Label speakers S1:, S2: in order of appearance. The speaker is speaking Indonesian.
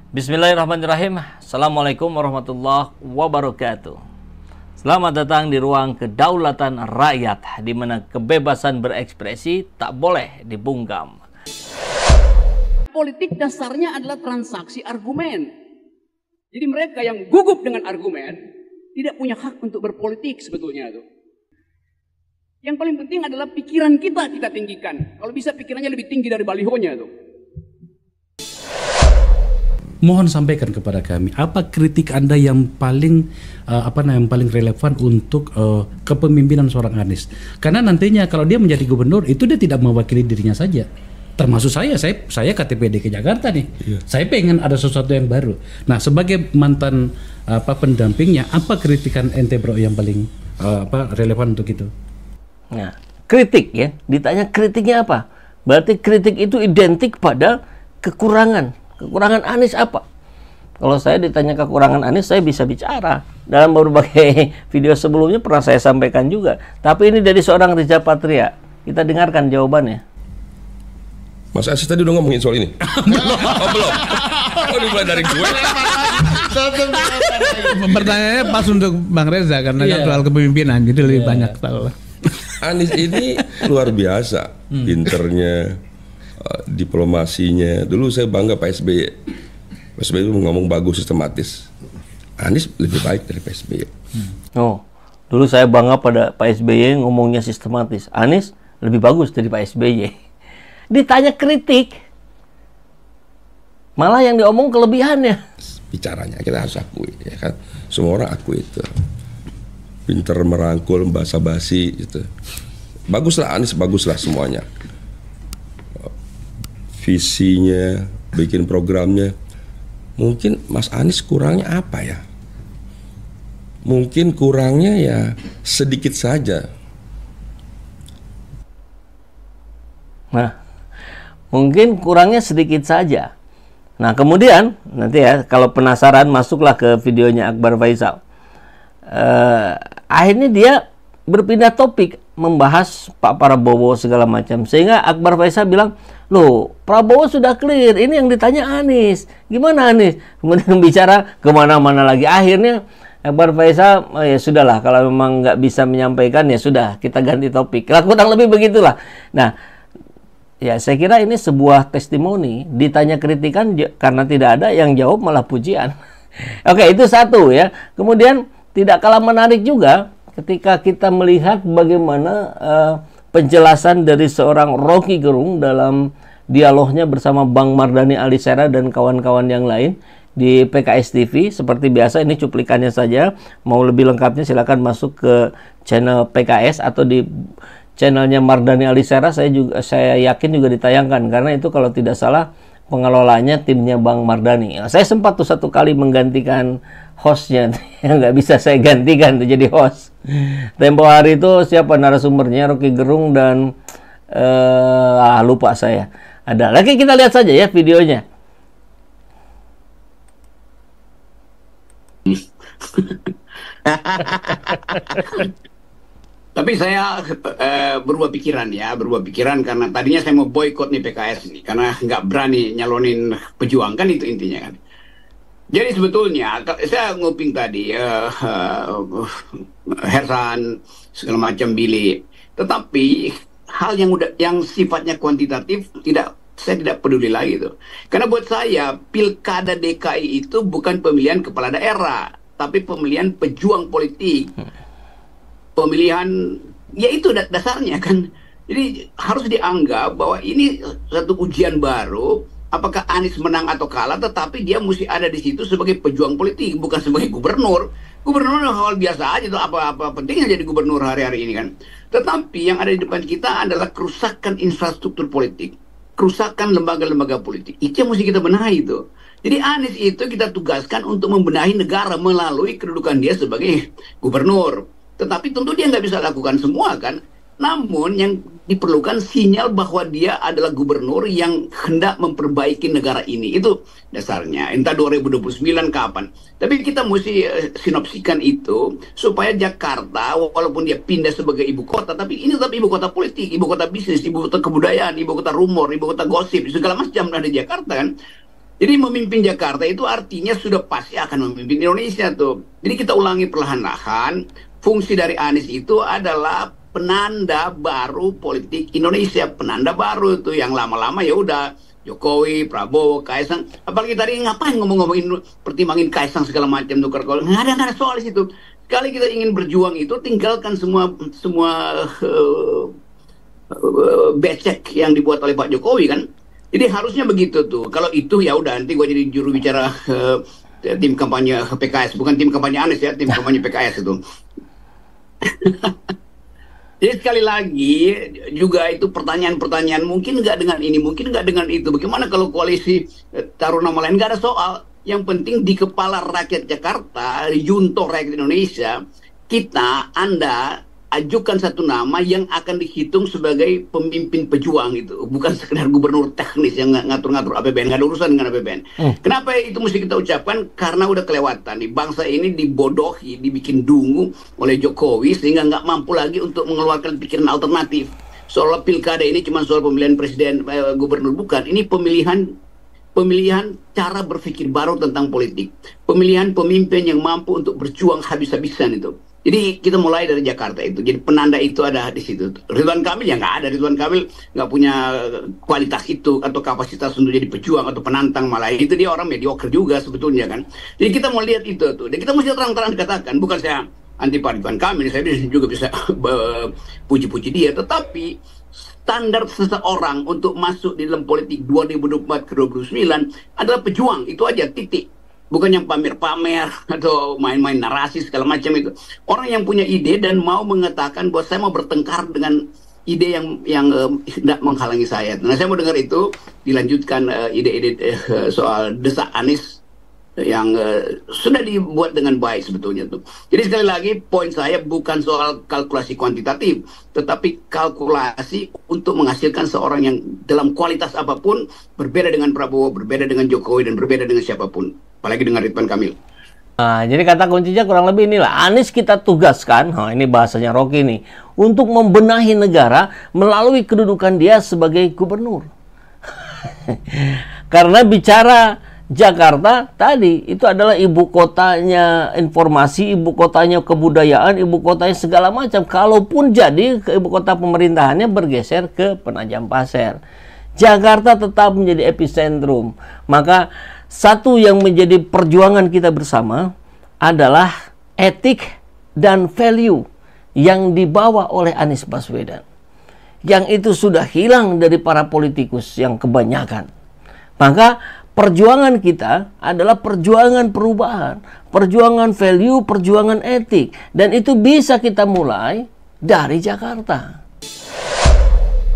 S1: Bismillahirrahmanirrahim. Assalamualaikum warahmatullahi wabarakatuh. Selamat datang di ruang kedaulatan rakyat, di mana kebebasan berekspresi tak boleh dibungkam.
S2: Politik dasarnya adalah transaksi argumen. Jadi mereka yang gugup dengan argumen tidak punya hak untuk berpolitik sebetulnya tuh. Yang paling penting adalah pikiran kita tinggikan. Kalau bisa pikirannya lebih tinggi dari balihonya tuh.
S3: Mohon sampaikan kepada kami apa kritik Anda yang paling paling relevan untuk kepemimpinan seorang Anies. Karena nantinya kalau dia menjadi gubernur itu dia tidak mewakili dirinya saja. Termasuk saya KTP DKI Jakarta nih. Iya. Saya pengen ada sesuatu yang baru. Nah, sebagai mantan pendampingnya, apa kritikan ente bro yang paling relevan untuk itu?
S1: Nah, kritik ya. Ditanya kritiknya apa? Berarti kritik itu identik pada kekurangan. Kekurangan Anies apa? Kalau saya ditanya kekurangan Anies, saya bisa bicara. Dalam berbagai video sebelumnya pernah saya sampaikan juga. Tapi ini dari seorang Riza Patria. Kita dengarkan jawabannya.
S4: Mas Asis tadi udah ngomongin soal ini? Belum. Oh, belum. Oh, dimulai dari gue.
S5: Pertanyaannya pas untuk Bang Reza karena kan soal kepemimpinan, jadi lebih banyak tahu.
S4: Anies ini luar biasa, pinternya, diplomasinya. Dulu saya bangga Pak SBY. Pak SBY itu ngomong bagus, sistematis. Anies lebih baik dari Pak SBY.
S1: Oh, dulu saya bangga pada Pak SBY ngomongnya sistematis. Anies lebih bagus dari Pak SBY. Ditanya kritik, malah yang diomong kelebihannya.
S4: Bicaranya kita harus akui, ya kan? Semua orang akui itu. Pinter merangkul, basa-basi gitu. Baguslah Anies, baguslah semuanya. Visinya, bikin programnya. Mungkin Mas Anies kurangnya apa ya? Mungkin kurangnya ya sedikit saja.
S1: Nah, mungkin kurangnya sedikit saja. Nah, kemudian nanti ya, kalau penasaran masuklah ke videonya Akbar Faisal. Akhirnya dia berpindah topik, membahas Pak Prabowo segala macam. Sehingga Akbar Faisal bilang, loh, Prabowo sudah clear, ini yang ditanya Anies. Gimana Anies? Kemudian bicara kemana-mana lagi. Akhirnya Akbar Faisal, oh ya sudahlah, kalau memang nggak bisa menyampaikan, ya sudah, kita ganti topik. Kurang lebih begitulah. Nah, ya saya kira ini sebuah testimoni. Ditanya kritikan karena tidak ada, yang jawab malah pujian. Oke, itu satu ya. Kemudian tidak kalah menarik juga ketika kita melihat bagaimana penjelasan dari seorang Rocky Gerung dalam dialognya bersama Bang Mardhani Alisera dan kawan-kawan yang lain di PKS TV. Seperti biasa, ini cuplikannya saja. Mau lebih lengkapnya silakan masuk ke channel PKS atau di channelnya Mardhani Alisera. Saya yakin juga ditayangkan, karena itu kalau tidak salah pengelolanya timnya Bang Mardhani. Saya sempat tuh satu kali menggantikan hostnya, yang nggak bisa saya gantikan tuh jadi host. Tempo hari itu siapa narasumbernya? Rocky Gerung dan lupa saya. Ada. Lagi kita lihat saja ya videonya.
S2: Tapi saya berubah pikiran karena tadinya saya mau boykot nih PKS ini karena nggak berani nyalonin pejuang, kan itu intinya kan. Jadi sebetulnya saya nguping tadi Hersan segala macam Billy, tetapi hal yang sifatnya kuantitatif saya tidak peduli lagi tuh. Karena buat saya Pilkada DKI itu bukan pemilihan kepala daerah, tapi pemilihan pejuang politik. Pemilihan, ya itu dasarnya kan. Jadi harus dianggap bahwa ini satu ujian baru. Apakah Anies menang atau kalah, tetapi dia mesti ada di situ sebagai pejuang politik, bukan sebagai gubernur. Gubernur hal biasa aja tuh, apa pentingnya jadi gubernur hari-hari ini kan. Tetapi yang ada di depan kita adalah kerusakan infrastruktur politik, kerusakan lembaga-lembaga politik. Itu yang mesti kita benahi itu. Jadi Anies itu kita tugaskan untuk membenahi negara melalui kedudukan dia sebagai gubernur. Tetapi tentu dia nggak bisa lakukan semua kan. Namun yang diperlukan sinyal bahwa dia adalah gubernur yang hendak memperbaiki negara ini. Itu dasarnya. Entah 2029 kapan. Tapi kita mesti sinopsikan itu supaya Jakarta walaupun dia pindah sebagai ibu kota, tapi ini tetap ibu kota politik, ibu kota bisnis, ibu kota kebudayaan, ibu kota rumor, ibu kota gosip, segala macam ada di Jakarta kan. Jadi memimpin Jakarta itu artinya sudah pasti akan memimpin Indonesia tuh. Jadi kita ulangi perlahan-lahan, fungsi dari Anies itu adalah penanda baru politik Indonesia, penanda baru tuh. Yang lama-lama ya udah Jokowi, Prabowo, Kaisang. Apalagi tadi ngapain ngomongin pertimbangin Kaisang segala macam tukar kalau nggak ada soal di situ. Sekali kita ingin berjuang itu tinggalkan semua becek yang dibuat oleh Pak Jokowi kan. Jadi harusnya begitu tuh. Kalau itu ya udah nanti gue jadi juru bicara tim kampanye PKS, bukan tim kampanye Anies ya, tim kampanye PKS itu. Jadi sekali lagi juga itu pertanyaan-pertanyaan mungkin nggak dengan ini, mungkin nggak dengan itu. Bagaimana kalau koalisi taruh nama lain? Nggak ada soal. Yang penting di kepala rakyat Jakarta, junto rakyat Indonesia, Anda ajukan satu nama yang akan dihitung sebagai pemimpin pejuang itu, bukan sekedar gubernur teknis yang ngatur-ngatur APBN, nggak ada urusan dengan APBN. Kenapa itu mesti kita ucapkan? Karena udah kelewatan nih, bangsa ini dibodohi, dibikin dungu oleh Jokowi sehingga nggak mampu lagi untuk mengeluarkan pikiran alternatif. Soal pilkada ini cuma soal pemilihan presiden, gubernur, bukan. Ini pemilihan cara berpikir baru tentang politik, pemilihan pemimpin yang mampu untuk berjuang habis-habisan itu. Jadi kita mulai dari Jakarta itu. Jadi penanda itu ada di situ. Ridwan Kamil ya nggak ada. Ridwan Kamil nggak punya kualitas itu atau kapasitas untuk jadi pejuang atau penantang, malah itu dia orang mediocre juga sebetulnya kan. Jadi kita mau lihat itu tuh. Dan kita mesti terang-terang dikatakan, bukan saya anti Pak Ridwan Kamil, saya juga bisa puji-puji dia. Tetapi standar seseorang untuk masuk di dalam politik 2024 ke 2029 adalah pejuang, itu aja, titik. Bukan yang pamer-pamer atau main-main narasi segala macam itu. Orang yang punya ide dan mau mengatakan bahwa saya mau bertengkar dengan ide yang tidak menghalangi saya. Nah, saya mau dengar itu dilanjutkan ide-ide soal desak Anies yang sudah dibuat dengan baik sebetulnya tuh. Jadi sekali lagi poin saya bukan soal kalkulasi kuantitatif, tetapi kalkulasi untuk menghasilkan seorang yang dalam kualitas apapun berbeda dengan Prabowo, berbeda dengan Jokowi, dan berbeda dengan siapapun, apalagi dengan Ridwan Kamil.
S1: Nah, jadi kata kuncinya kurang lebih inilah, Anies kita tugaskan, ini bahasanya Rocky nih, untuk membenahi negara melalui kedudukan dia sebagai gubernur. Karena bicara Jakarta tadi itu adalah ibu kotanya informasi, ibu kotanya kebudayaan, ibu kotanya segala macam. Kalaupun jadi ke ibu kota pemerintahannya bergeser ke Penajam Pasir, Jakarta tetap menjadi epicentrum. Maka satu yang menjadi perjuangan kita bersama adalah etik dan value yang dibawa oleh Anies Baswedan, yang itu sudah hilang dari para politikus yang kebanyakan. Maka perjuangan kita adalah perjuangan perubahan, perjuangan value, perjuangan etik. Dan itu bisa kita mulai dari Jakarta.